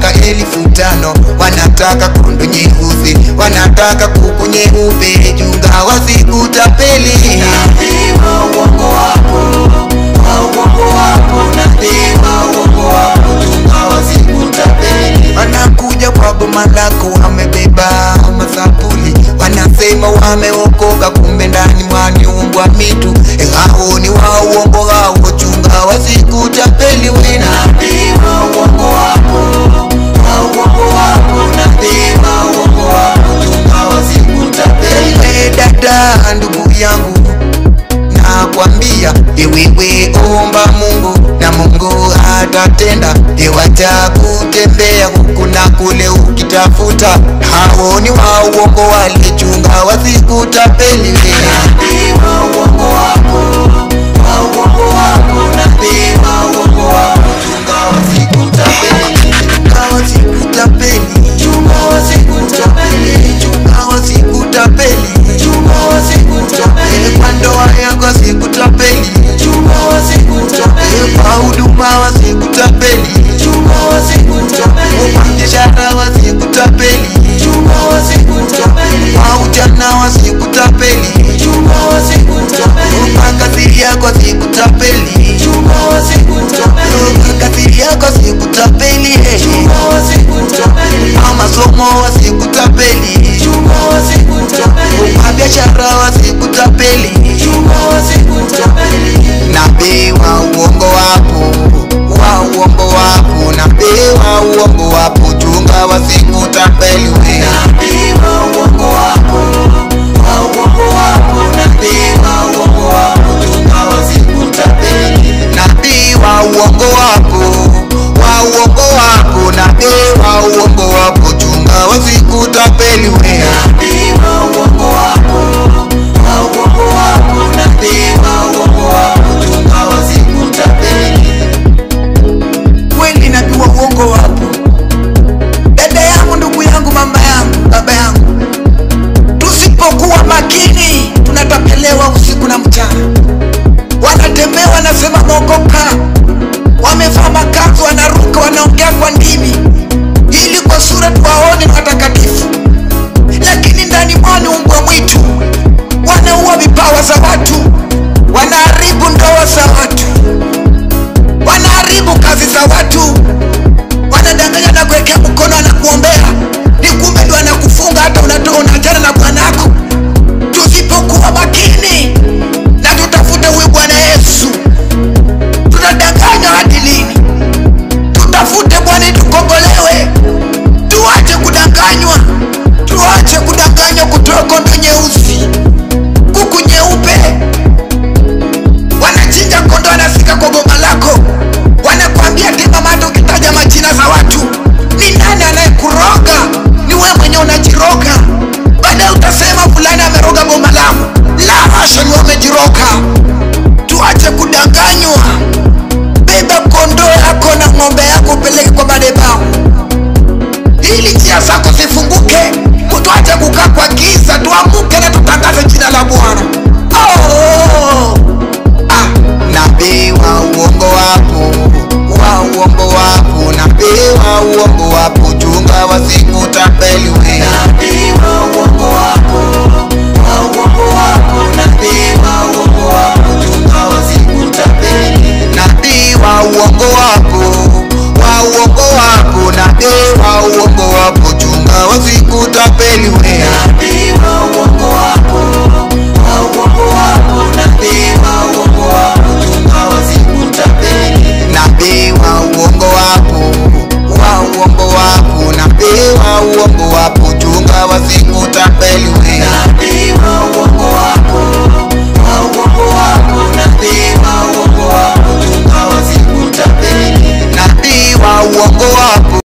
wanataka 1500, wanataka kondo nyeusi, wanataka kuku nyeupe, chunga wasikutapeli. Nabii wa uongo wapo, wa uongo wapo, nabii wa uongo wapo, chunga wasikutapeli. Wanakuja kwa boma lako wamebeba masapuli, wanasema wameokoka, kumbe ndani mwaniumbwa mitu. Hao ni wa uongo hao, chunga wasikutapeli. We nabii wa uongo wapo, wa uongo wapo, nabii wa uongo wapo, chunga wasikutapeli. Hey dada, ndugu yangu, nakwambia wewe omba Mungu na Mungu atatenda. Wacha kutembea huku na kule ukitafuta, hao ni wa uongo wale, chunga wasikutapeli. Nabii wa uongo wapo, wa uongo wapo, nabii wa uongo wapo, chunga wasikutapeli. Chunga wasikutapeli, chunga wasikutapeli, chunga wasikutapeli, chunga wasikutapeli. Kwa ndoa yako wasikutapeli, chunga wasikutapeli. Kwa huduma wasikutapeli, chunga wasikutapeli. Kwa biashara wasikutapeli, chunga wasikutapeli. Kwa ujana wasikutapeli, chunga wasikutapeli. Kwa kazi yako wasikutapeli, chunga wasikutapeli. Kwa kazi yako wasikutapeli, chunga wasikutapeli. Kwa masomo wasikutapeli, chunga wasikutapeli. Kwa biashara wasikutapeli, chunga wasikutapeli. Nabii wa uongo wapo, wa uongo wapo, nabii wa uongo wapo, chunga wasikutapeli. We nabii wa uongo wapo, wa uongo wapo, nabii wa uongo wapo, chunga wasikutapeli. Nabii wa uongo wapo, wa uongo wapo, nabii wa uongo wapo, chunga wasikutapeli. We nabii wa uongo wapo, wa uongo wapo, nabii wa uongo wapo, chunga wasikutapeli. Kweli nabii wa uongo wapo. Dada yangu, ndugu yangu, mama yangu, baba yangu, tusipokuwa makini tunatapelewa usiku na mchana. Wanatembea wanasema mokoka, wamevaa makazu, wanaruka, wanaongea kwa ndimi ili kwa sura tuwaone watakatifu, lakini ndani mwao umbwa mwitu. Wanaua vipawa za watu, wanaharibu ndoa za watu, wanaharibu kazi za watu, wanadanganya na kuwekea mkono na kuombea, ni kumbe ndio anakufunga hata unaachana na bwanako. Tusipokuwa makini na tutafute huyu Bwana Yesu, tutadanganywa hadi lini? Tutafute Bwana tukombolewe, tuache kudanganywa, tuache kudanganywa kutoka kondo nyeusi, kuku nyeupe. Wanachinja kondo, wanafika kwa boma lako, wanakuambia tema mata ukitaja majina za watu. Ni nani anayekuroga? Ni wewe mwenye unajiroga. Baadaye utasema fulani ameroga boma langu. La hasha, ni umejiroga. Tuache kudanganywa. Beba kondoo yako na ng'ombe yako upeleke kwa madhabahu, ili njia zako zifunguke. Tuache kukaa kwa giza, tuamuke na tutangaze jina la Bwana. Nabii wa uongo wapo, wa uongo wapo, nabii wa uongo wapo, chunga wasikutapeli.